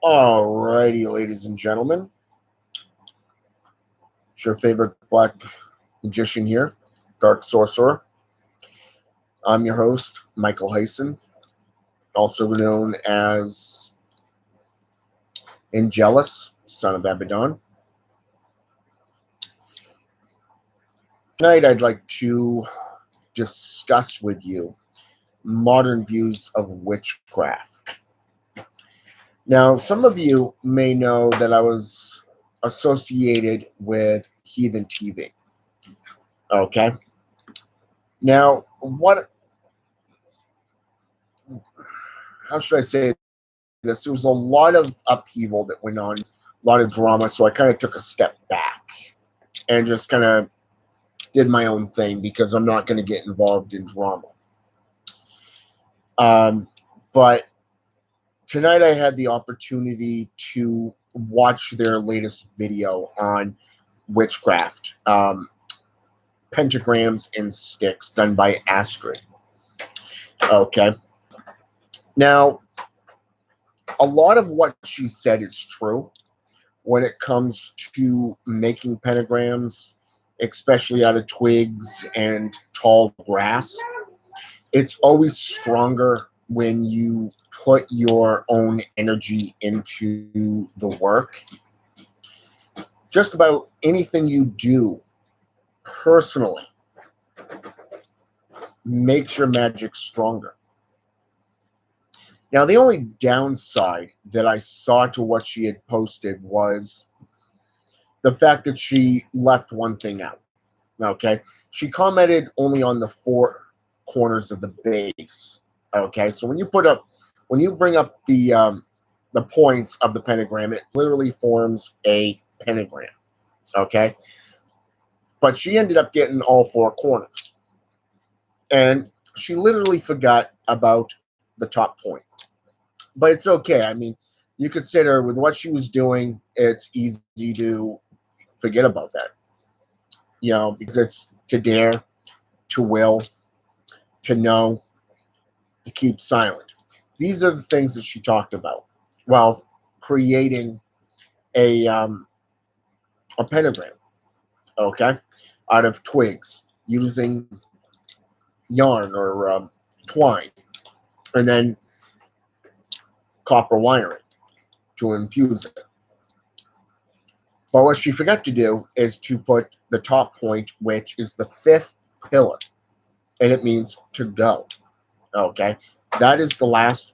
Alrighty, ladies and gentlemen, it's your favorite black magician here, Dark Sorcerer. I'm your host, Michael Hyson, also known as Angelus, son of Abaddon. Tonight, I'd like to discuss with you modern views of witchcraft. Now, some of you may know that I was associated with Heathen TV. Okay. Now, how should I say this? There was a lot of upheaval that went on, a lot of drama, so I kind of took a step back and just kind of did my own thing because I'm not going to get involved in drama. But tonight I had the opportunity to watch their latest video on witchcraft, pentagrams and sticks, done by Astrid. Okay. Now, a lot of what she said is true when it comes to making pentagrams, especially out of twigs and tall grass. It's always stronger when you put your own energy into the work. Just about anything you do personally makes your magic stronger. Now, the only downside that I saw to what she had posted was the fact that she left one thing out. Okay, she commented only on the four corners of the base. Okay, so when you bring up the points of the pentagram, it literally forms a pentagram. Okay, but she ended up getting all four corners, and she literally forgot about the top point. But it's okay. I mean, you consider with what she was doing, it's easy to forget about that. You know, because it's to dare, to will, to know, to keep silent. These are the things that she talked about while creating a pentagram, okay, out of twigs using yarn or twine, and then copper wiring to infuse it. But what she forgot to do is to put the top point, which is the fifth pillar, and it means to go. Okay, that is the last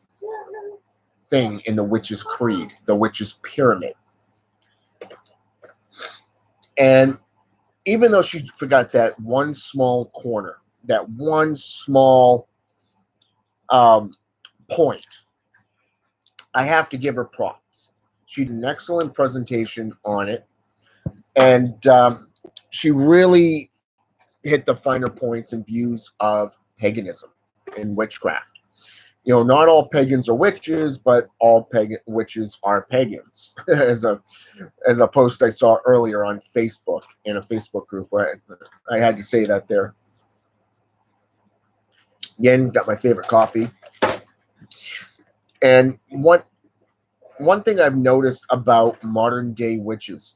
thing in the witch's creed, the witch's pyramid. And even though she forgot that one small corner, that one small point, I have to give her props. She did an excellent presentation on it, and she really hit the finer points and views of paganism and witchcraft. You know, not all pagans are witches, but all witches are pagans. as a post I saw earlier on Facebook in a Facebook group where I had to say that there. Again, got my favorite coffee. And one thing I've noticed about modern day witches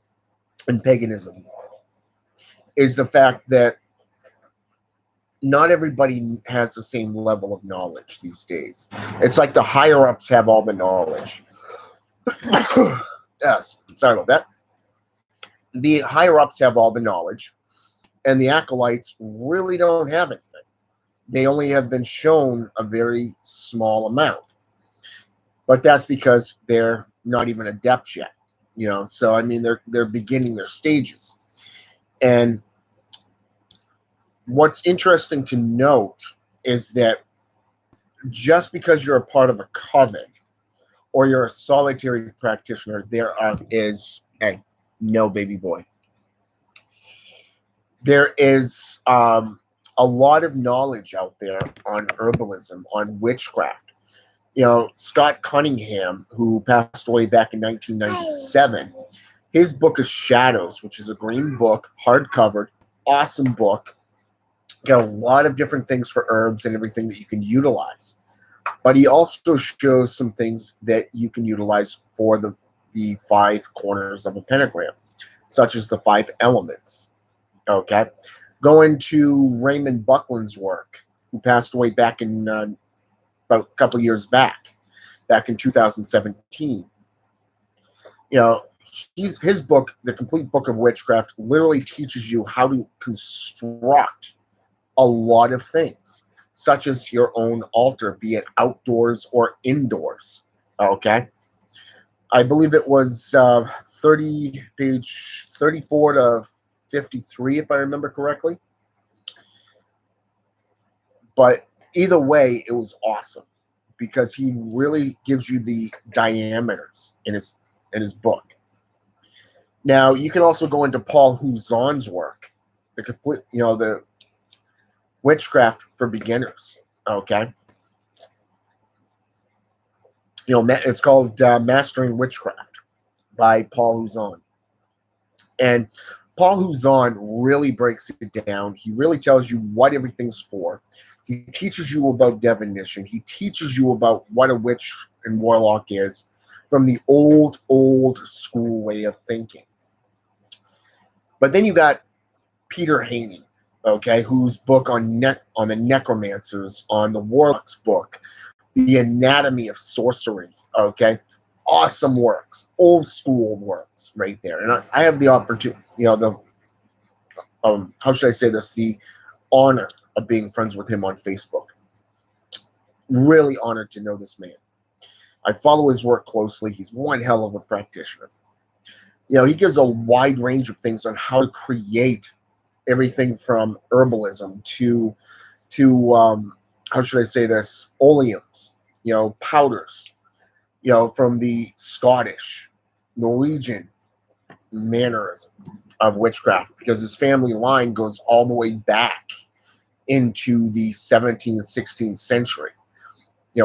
and paganism is the fact that not everybody has the same level of knowledge these days. It's like the higher ups have all the knowledge. Yes, sorry about that. The higher ups have all the knowledge, and the acolytes really don't have anything. They only have been shown a very small amount. But that's because they're not even adepts yet. You know, so I mean they're beginning their stages. And what's interesting to note is that just because you're a part of a coven or you're a solitary practitioner, there is no baby boy. There is a lot of knowledge out there on herbalism, on witchcraft. You know, Scott Cunningham, who passed away back in 1997, his book is Shadows, which is a green book, hardcover, awesome book. Got a lot of different things for herbs and everything that you can utilize. But he also shows some things that you can utilize for the five corners of a pentagram, such as the five elements. Okay. Go into Raymond Buckland's work, who passed away back in about a couple years back in 2017. You know, his book, The Complete Book of Witchcraft, literally teaches you how to construct a lot of things, such as your own altar, be it outdoors or indoors. Okay. I believe it was page 34 to 53, if I remember correctly. But either way, it was awesome because he really gives you the diameters in his book. Now you can also go into Paul Huzon's work, the complete, the witchcraft for beginners. Okay, it's called Mastering Witchcraft by Paul Huzon, and Paul Huzon really breaks it down. He really tells you what everything's for. He teaches you about divination. He teaches you about what a witch and warlock is from the old school way of thinking. But then you got Peter Haney, okay, whose book on the necromancers, on the warlocks book, The Anatomy of Sorcery, okay, awesome works, old school works right there. And I have the opportunity, how should I say this, the honor of being friends with him on Facebook. Really honored to know this man. I follow his work closely. He's one hell of a practitioner. He gives a wide range of things on how to create everything from herbalism to how should I say this, oleums, powders, from the Scottish, Norwegian mannerism of witchcraft, because his family line goes all the way back into the 17th, 16th century,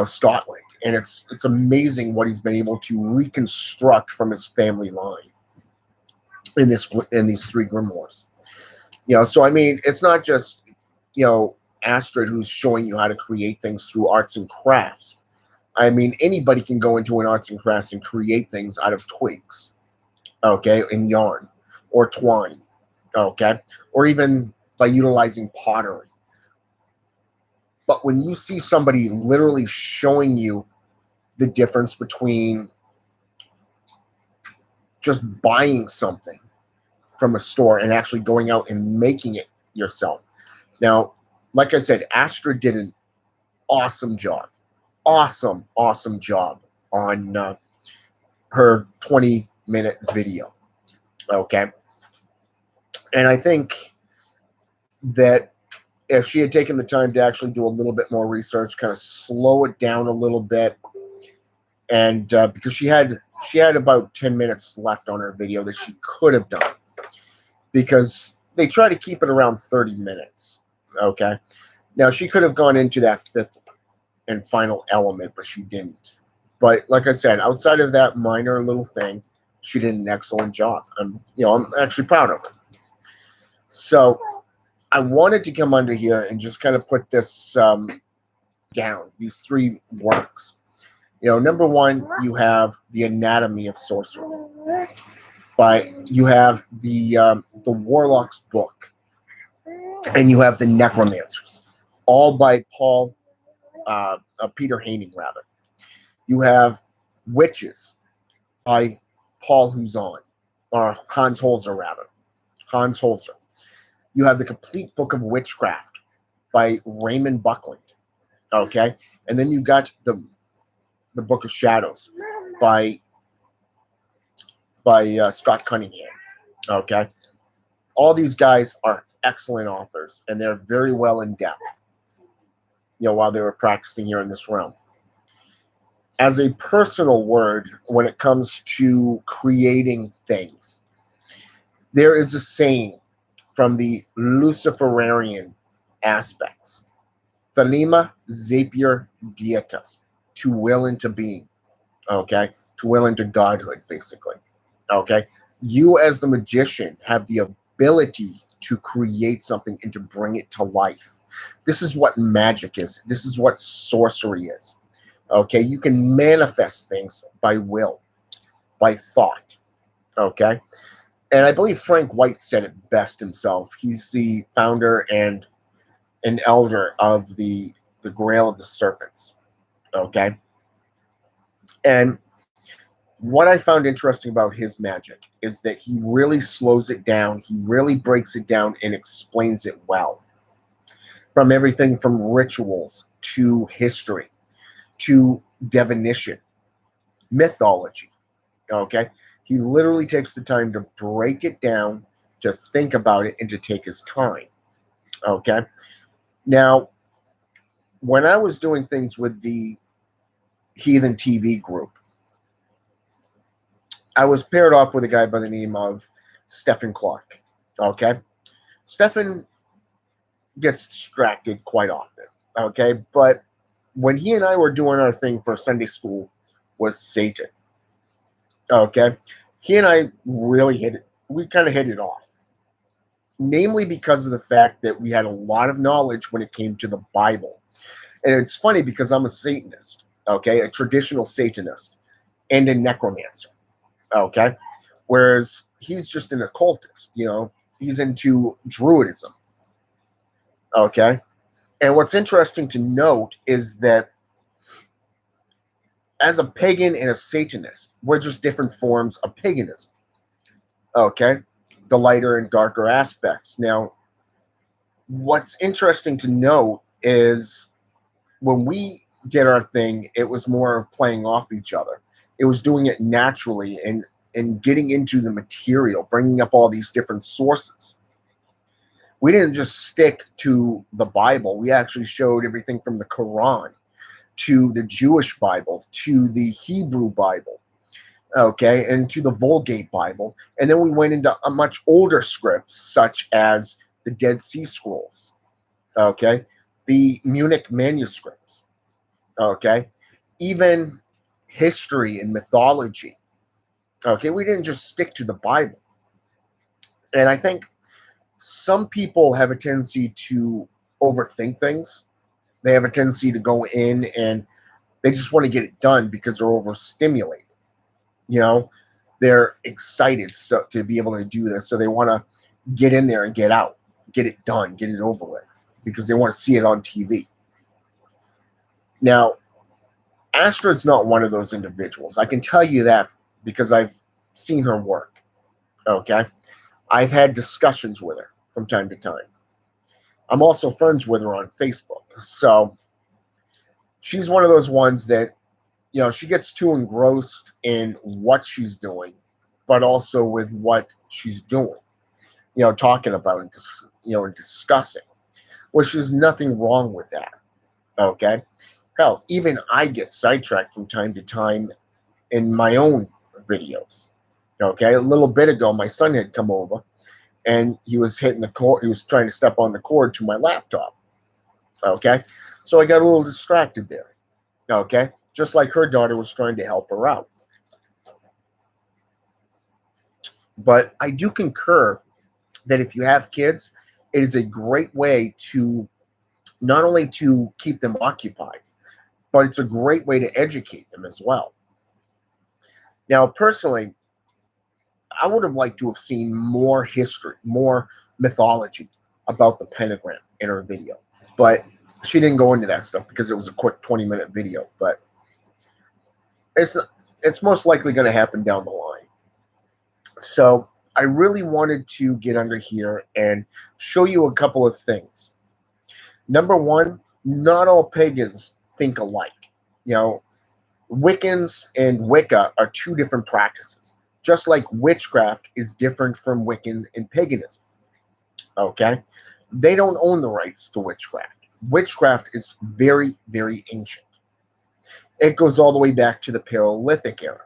Scotland. And it's amazing what he's been able to reconstruct from his family line in these three grimoires. So I mean, it's not just, Astrid who's showing you how to create things through arts and crafts. I mean, anybody can go into an arts and crafts and create things out of twigs, okay, and yarn or twine, okay, or even by utilizing pottery. But when you see somebody literally showing you the difference between just buying something from a store and actually going out and making it yourself. Now, like I said, Astrid did an awesome job on her 20-minute video. Okay. And I think that if she had taken the time to actually do a little bit more research, kind of slow it down a little bit, and because she had about 10 minutes left on her video that she could have done, because they try to keep it around 30 minutes. Okay. Now, she could have gone into that fifth and final element, but she didn't. But like I said, outside of that minor little thing, she did an excellent job. I'm actually proud of her. So I wanted to come under here and just kind of put this down, these three works. Number one, you have The Anatomy of Sorcery. But you have the Warlock's book, and you have the Necromancers, all by Peter Haney, rather. You have Witches by Paul Huzon, or Hans Holzer, rather. Hans Holzer. You have the Complete Book of Witchcraft by Raymond Buckland. Okay, and then you got the Book of Shadows by Scott Cunningham. Okay, all these guys are excellent authors, and they're very well in depth. While they were practicing here in this realm. As a personal word, when it comes to creating things, there is a saying from the Luciferian aspects: Thelema Zapier Dietas, to will into being. Okay, to will into godhood, basically. Okay, you as the magician have the ability to create something and to bring it to life. This is what magic is. This is what sorcery is. Okay, you can manifest things by will, by thought. Okay, and I believe Frank White said it best himself. He's the founder and an elder of the Grail of the Serpents. Okay, and what I found interesting about his magic is that he really slows it down. He really breaks it down and explains it well. From everything from rituals to history to divination, mythology. Okay. He literally takes the time to break it down, to think about it, and to take his time. Okay. Now, when I was doing things with the Heathen TV group, I was paired off with a guy by the name of Stephen Clark. Okay. Stephen gets distracted quite often. Okay. But when he and I were doing our thing for Sunday school was Satan. Okay. He and I really hit it. We kind of hit it off. Namely because of the fact that we had a lot of knowledge when it came to the Bible. And it's funny because I'm a Satanist, okay, a traditional Satanist and a necromancer, okay, whereas he's just an occultist, he's into Druidism, okay. And what's interesting to note is that as a pagan and a Satanist, we're just different forms of paganism, okay, the lighter and darker aspects. Now, what's interesting to note is when we did our thing, it was more of playing off each other. It was doing it naturally and getting into the material, bringing up all these different sources. We didn't just stick to the Bible. We actually showed everything from the Quran to the Jewish Bible to the Hebrew Bible, okay, and to the Vulgate Bible. And then we went into a much older scripts such as the Dead Sea Scrolls, okay, the Munich manuscripts, okay, even history and mythology. Okay, we didn't just stick to the Bible. And I think some people have a tendency to overthink things. They have a tendency to go in and they just want to get it done because they're overstimulated. You know, they're excited to be able to do this. So they want to get in there and get out, get it done, get it over with because they want to see it on TV. Now, Astrid's not one of those individuals. I can tell you that because I've seen her work. Okay. I've had discussions with her from time to time. I'm also friends with her on Facebook. So she's one of those ones that, she gets too engrossed in what she's doing, but also with what she's doing, talking about and, and discussing, which is nothing wrong with that. Okay. Hell, even I get sidetracked from time to time in my own videos. Okay. A little bit ago, my son had come over and he was hitting the cord. He was trying to step on the cord to my laptop. Okay. So I got a little distracted there. Okay. Just like her daughter was trying to help her out. But I do concur that if you have kids, it is a great way to not only to keep them occupied, but it's a great way to educate them as well. Now, personally, I would have liked to have seen more history, more mythology about the pentagram in her video. But she didn't go into that stuff because it was a quick 20-minute video. But it's most likely going to happen down the line. So I really wanted to get under here and show you a couple of things. Number one, not all pagans think alike. Wiccans and Wicca are two different practices, just like witchcraft is different from Wiccan and paganism. Okay? They don't own the rights to witchcraft. Witchcraft is very, very ancient. It goes all the way back to the Paleolithic era.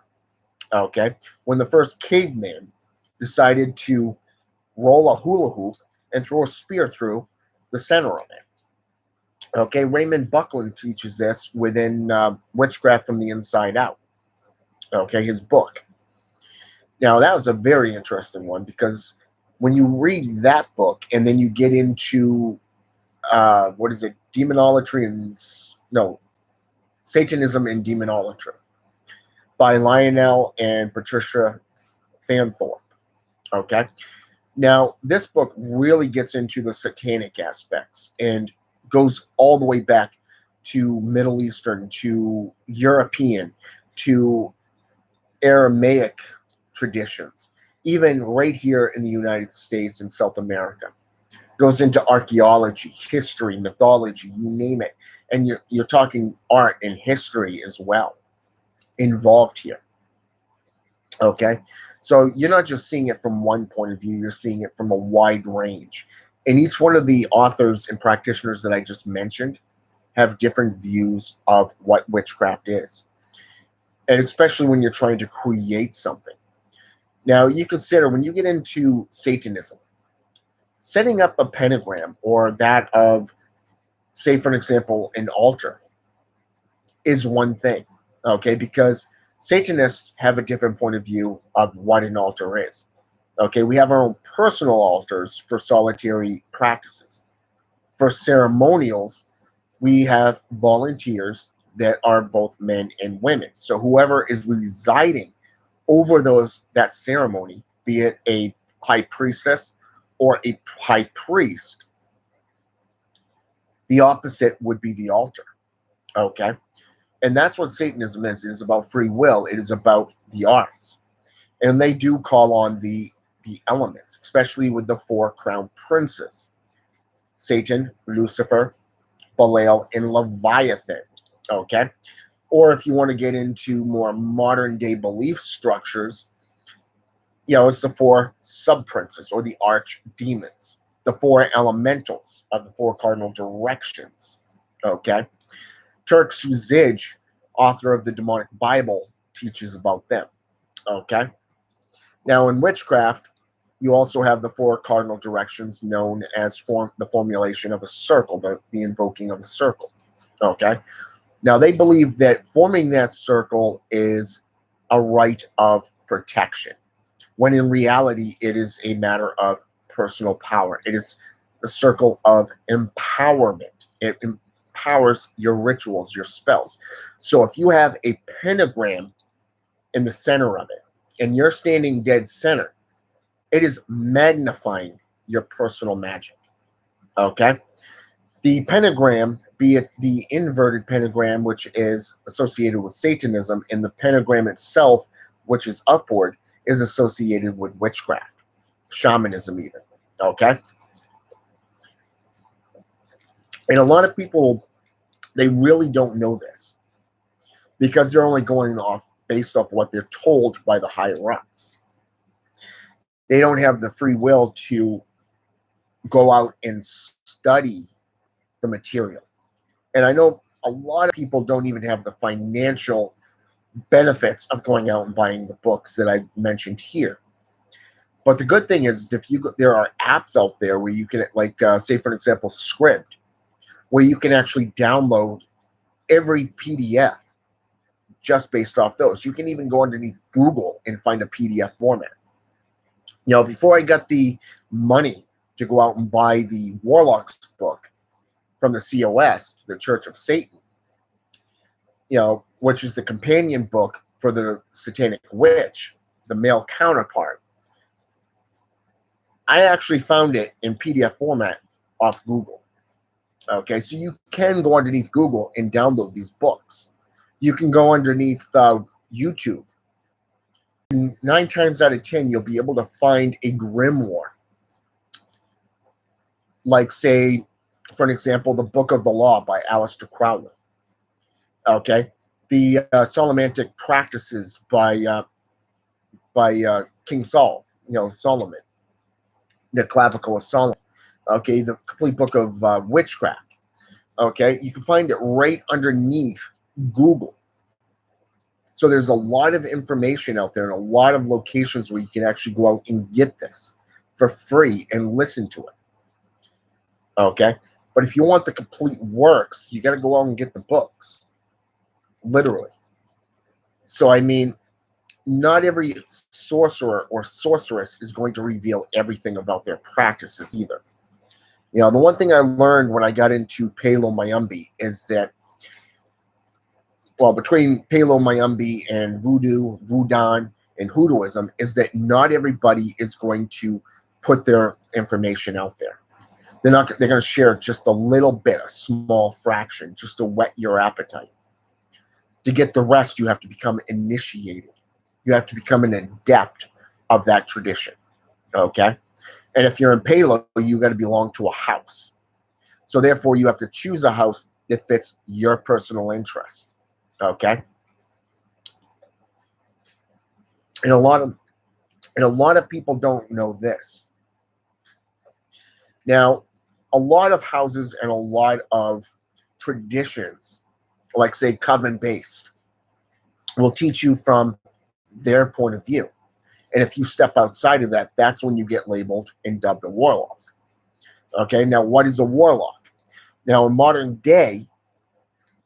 Okay? When the first caveman decided to roll a hula hoop and throw a spear through the center of it. Okay, Raymond Buckland teaches this within Witchcraft from the Inside Out. Okay, his book. Now, that was a very interesting one because when you read that book and then you get into, demonolatry and, Satanism and Demonolatry by Lionel and Patricia Fanthorpe. Okay. Now, this book really gets into the satanic aspects and goes all the way back to Middle Eastern, to European, to Aramaic traditions, even right here in the United States and South America. Goes into archaeology, history, mythology, you name it. And you're talking art and history as well involved here. Okay, so you're not just seeing it from one point of view, you're seeing it from a wide range. And each one of the authors and practitioners that I just mentioned have different views of what witchcraft is. And especially when you're trying to create something. Now, you consider when you get into Satanism, setting up a pentagram or that of, say, for example, an altar is one thing, okay? Because Satanists have a different point of view of what an altar is. Okay, we have our own personal altars for solitary practices. For ceremonials, we have volunteers that are both men and women. So whoever is residing over that ceremony, be it a high priestess or a high priest, the opposite would be the altar. Okay? And that's what Satanism is. It is about free will. It is about the arts. And they do call on the elements, especially with the four crown princes: Satan, Lucifer, Belial, and Leviathan. Okay? Or if you want to get into more modern day belief structures, it's the four sub-princes or the archdemons, the four elementals of the four cardinal directions. Okay? Turk-Suzij, author of the Demonic Bible, teaches about them. Okay? Now, in witchcraft, you also have the four cardinal directions known as the formulation of a circle, the invoking of a circle. Okay? Now, they believe that forming that circle is a rite of protection, when in reality, it is a matter of personal power. It is a circle of empowerment. It empowers your rituals, your spells. So if you have a pentagram in the center of it, and you're standing dead center, it is magnifying your personal magic. Okay? The pentagram, be it the inverted pentagram, which is associated with Satanism, and the pentagram itself, which is upward, is associated with witchcraft, shamanism even. Okay? And a lot of people, they really don't know this because they're only going off based off what they're told by the higher ups. They don't have the free will to go out and study the material. And I know a lot of people don't even have the financial benefits of going out and buying the books that I mentioned here. But the good thing is, there are apps out there where you can, like, say, for example, Script, where you can actually download every PDF just based off those. You can even go underneath Google and find a PDF format. Before I got the money to go out and buy the Warlocks book from the COS, the Church of Satan, which is the companion book for the Satanic Witch, the male counterpart, I actually found it in PDF format off Google. Okay, so you can go underneath Google and download these books. You can go underneath YouTube. 9 times out of 10, you'll be able to find a grimoire. Like, say, for an example, the Book of the Law by Aleister Crowley. Okay, the Solomantic Practices by King Saul, Solomon, the Clavicle of Solomon. Okay, the complete book of witchcraft. Okay, you can find it right underneath Google. So there's a lot of information out there and a lot of locations where you can actually go out and get this for free and listen to it. Okay, but if you want the complete works, you got to go out and get the books. Literally. So, I mean, not every sorcerer or sorceress is going to reveal everything about their practices either. The one thing I learned when I got into Palo Mayumbi is that well, between Palo Mayumbi and Voodoo, Voodoo, and Hoodooism is that not everybody is going to put their information out there. They're going to share just a little bit, a small fraction, just to whet your appetite. To get the rest, you have to become initiated. You have to become an adept of that tradition. Okay? And if you're in Palo, you got to belong to a house. So therefore, you have to choose a house that fits your personal interest. Okay? And a lot of people don't know this. Now, a lot of houses and a lot of traditions, like say coven-based, will teach you from their point of view. And if you step outside of that, that's when you get labeled and dubbed a warlock. Okay, now what is a warlock? Now, in modern day,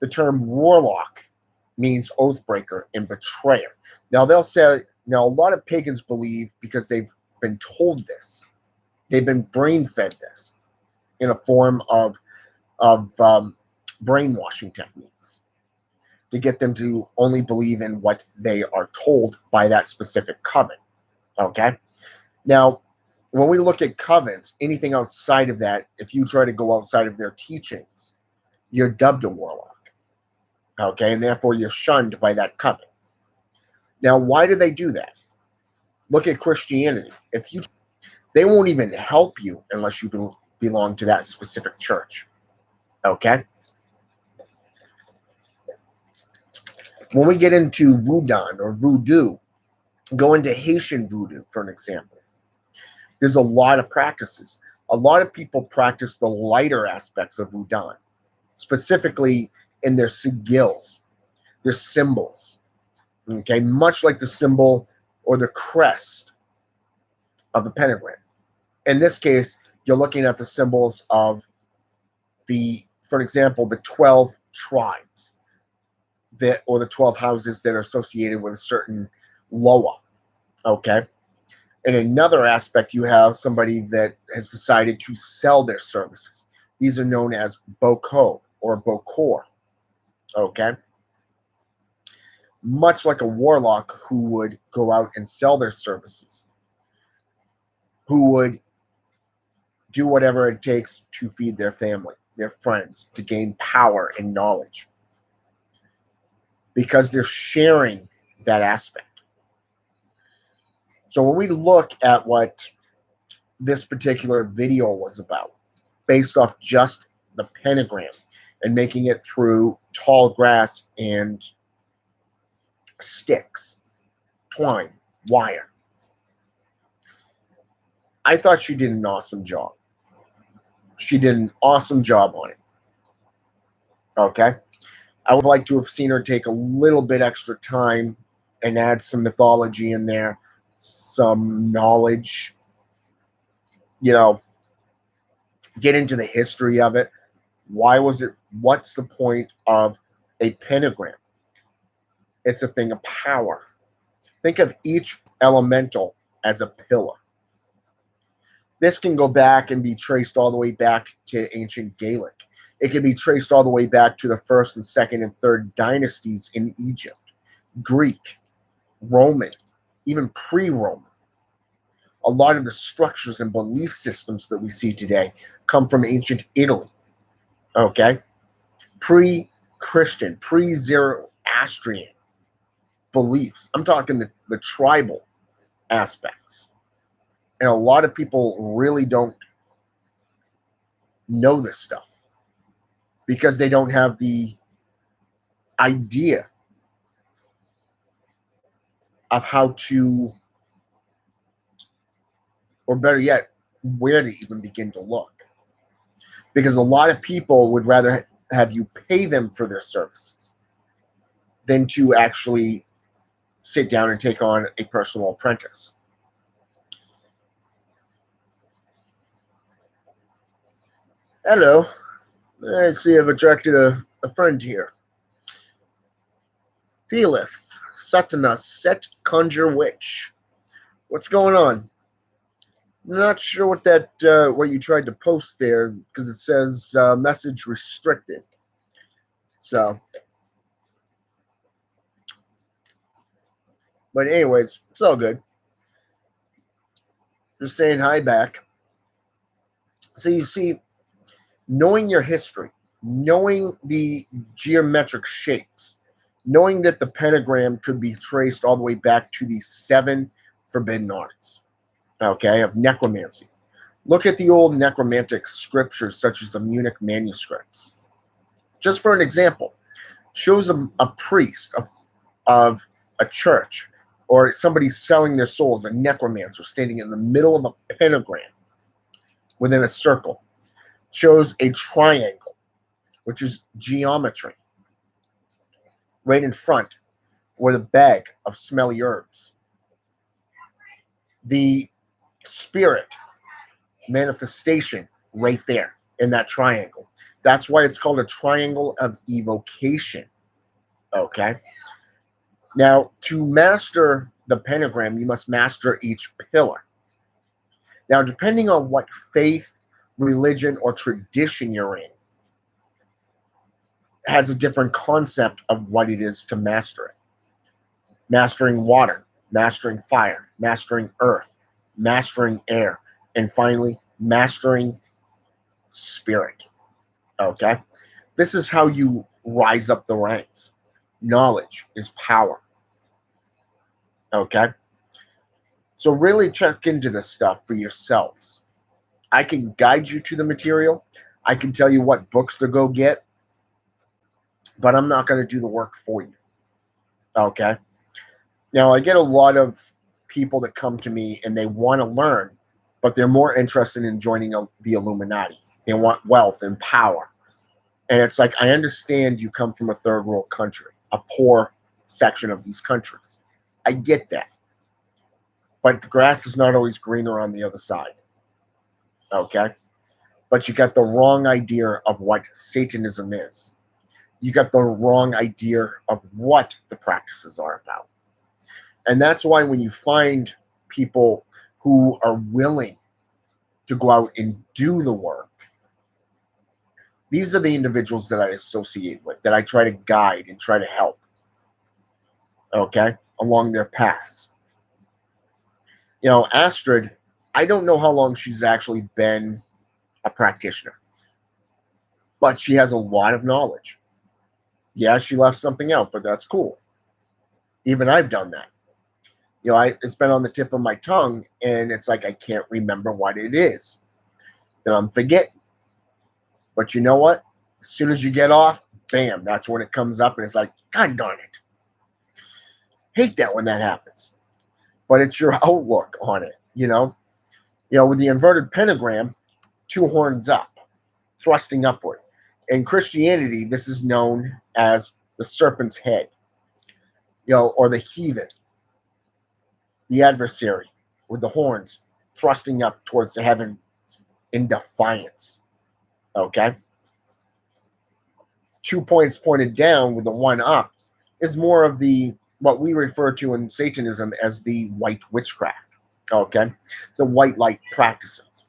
the term warlock means oathbreaker and betrayer. Now, they'll say, now a lot of pagans believe, because they've been told this, they've been brain-fed this in a form of brainwashing techniques to get them to only believe in what they are told by that specific coven. Okay? Now, when we look at covens, anything outside of that, if you try to go outside of their teachings, you're dubbed a warlock. Okay? And therefore, you're shunned by that coven. Now, why do they do that? Look at Christianity. They won't even help you unless you belong to that specific church. Okay? When we get into Voodoo or Voodoo, go into Haitian Voodoo, for an example. There's a lot of practices. A lot of people practice the lighter aspects of Voodoo, specifically in their sigils, their symbols. Okay, much like the symbol or the crest of a pentagram. In this case, you're looking at the symbols of for example, the 12 tribes or the 12 houses that are associated with a certain loa. Okay. In another aspect, you have somebody that has decided to sell their services. These are known as boko or bokor. Okay. Much like a warlock who would go out and sell their services, who would do whatever it takes to feed their family, their friends, to gain power and knowledge, because they're sharing that aspect. So when we look at what this particular video was about, based off just the pentagram and making it through tall grass and sticks, twine, wire, I thought she did an awesome job. She did an awesome job on it. Okay? I would like to have seen her take a little bit extra time and add some mythology in there, some knowledge, get into the history of it. Why was it? What's the point of a pentagram? It's a thing of power. Think of each elemental as a pillar. This can go back and be traced all the way back to ancient Gaelic. It can be traced all the way back to the first and second and third dynasties in Egypt, Greek, Roman, even pre-Roman. A lot of the structures and belief systems that we see today come from ancient Italy. Okay? Pre-Christian, pre-Zoroastrian beliefs. I'm talking the tribal aspects. And a lot of people really don't know this stuff because they don't have the idea of how to, or better yet, where to even begin to look. Because a lot of people would rather have you pay them for their services than to actually sit down and take on a personal apprentice. Hello. I see I've attracted a friend here. Felith, Satana, Set Conjure Witch. What's going on? Not sure what you tried to post there, because it says message restricted. So But anyways, it's all good. Just saying hi back. So you see, knowing your history, knowing the geometric shapes, knowing that the pentagram could be traced all the way back to the 7 forbidden arts, okay, of necromancy. Look at the old necromantic scriptures, such as the Munich manuscripts. Just for an example, shows a priest of a church or somebody selling their souls, a necromancer standing in the middle of a pentagram within a circle. Shows a triangle, which is geometry, right in front, with a bag of smelly herbs. The spirit manifestation right there in that triangle. That's why it's called a triangle of evocation. Okay. Now, to master the pentagram, you must master each pillar. Now, depending on what faith, religion, or tradition you're in, has a different concept of what it is to master it. Mastering water, mastering fire, mastering earth, mastering air, and finally, mastering spirit. Okay? This is how you rise up the ranks. Knowledge is power. Okay? So really check into this stuff for yourselves. I can guide you to the material. I can tell you what books to go get, but I'm not going to do the work for you. Okay? Now, I get a lot of people that come to me and they want to learn, but they're more interested in joining the Illuminati. They want wealth and power. And it's like, I understand you come from a third world country, a poor section of these countries. I get that. But the grass is not always greener on the other side. Okay? But you got the wrong idea of what Satanism is. You got the wrong idea of what the practices are about. And that's why when you find people who are willing to go out and do the work, these are the individuals that I associate with, that I try to guide and try to help, okay, along their paths. You know, Astrid, I don't know how long she's actually been a practitioner, but she has a lot of knowledge. Yeah, she left something out, but that's cool. Even I've done that. You know, it's been on the tip of my tongue, and it's like I can't remember what it is. And I'm forgetting. But you know what? As soon as you get off, bam, that's when it comes up, and it's like, God darn it. Hate that when that happens. But it's your outlook on it, you know? You know, with the inverted pentagram, 2 horns up, thrusting upward. In Christianity, this is known as the serpent's head, you know, or the heathen, the adversary, with the horns thrusting up towards the heavens in defiance. Okay? 2 points pointed down with the 1 up is more of the what we refer to in Satanism as the white witchcraft. Okay? The white light practices.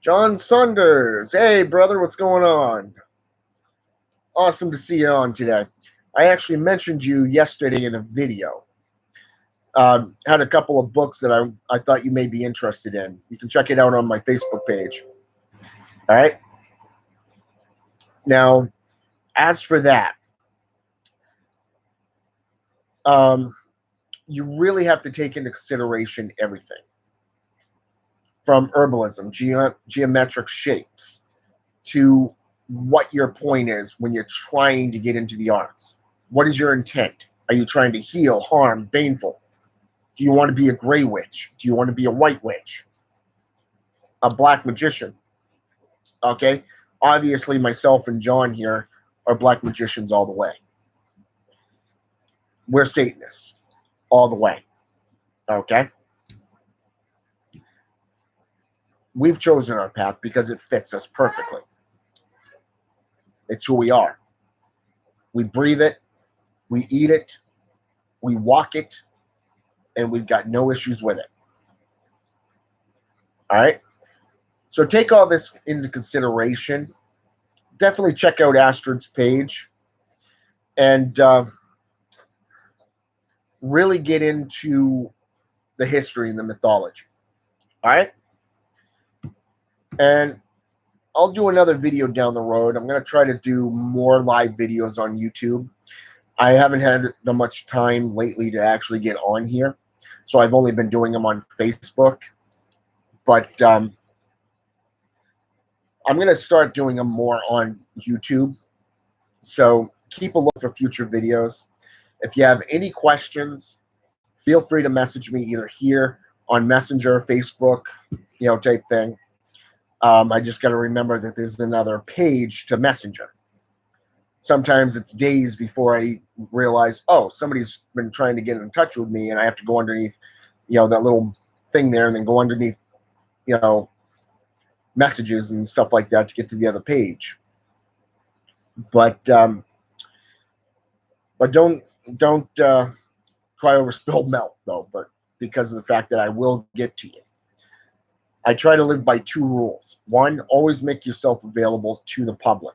John Saunders. Hey, brother, what's going on? Awesome to see you on today. I actually mentioned you yesterday in a video. Had a couple of books that I thought you may be interested in. You can check it out on my Facebook page. All right? Now, as for that, you really have to take into consideration everything. From herbalism, geometric shapes, to what your point is when you're trying to get into the arts. What is your intent? Are you trying to heal, harm, baneful? Do you want to be a gray witch? Do you want to be a white witch? A black magician? Okay? Obviously, myself and John here are black magicians all the way. We're Satanists all the way. Okay? We've chosen our path because it fits us perfectly. It's who we are. We breathe it, we eat it, we walk it, and we've got no issues with it. All right? So take all this into consideration. Definitely check out Astrid's page. And really get into the history and the mythology. All right? And I'll do another video down the road. I'm going to try to do more live videos on YouTube. I haven't had that much time lately to actually get on here, so I've only been doing them on Facebook. But I'm going to start doing them more on YouTube. So keep a look for future videos. If you have any questions, feel free to message me either here on Messenger, Facebook, type thing. I just got to remember that there's another page to Messenger. Sometimes it's days before I realize, oh, somebody's been trying to get in touch with me, and I have to go underneath, that little thing there, and then go underneath, messages and stuff like that to get to the other page. But don't cry over spilled milk, though. But because of the fact that I will get to you, I try to live by 2 rules. 1, always make yourself available to the public,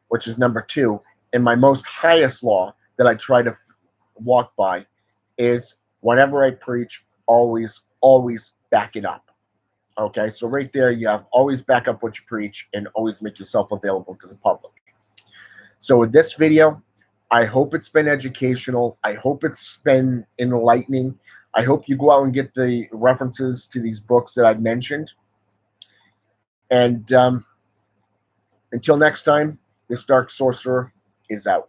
which is number 2. And my most highest law that I try to walk by is whenever I preach, always back it up. Okay, so right there, you have always back up what you preach and always make yourself available to the public. So with this video, I hope it's been educational. I hope it's been enlightening. I hope you go out and get the references to these books that I've mentioned. And until next time, this Dark Sorcerer is out.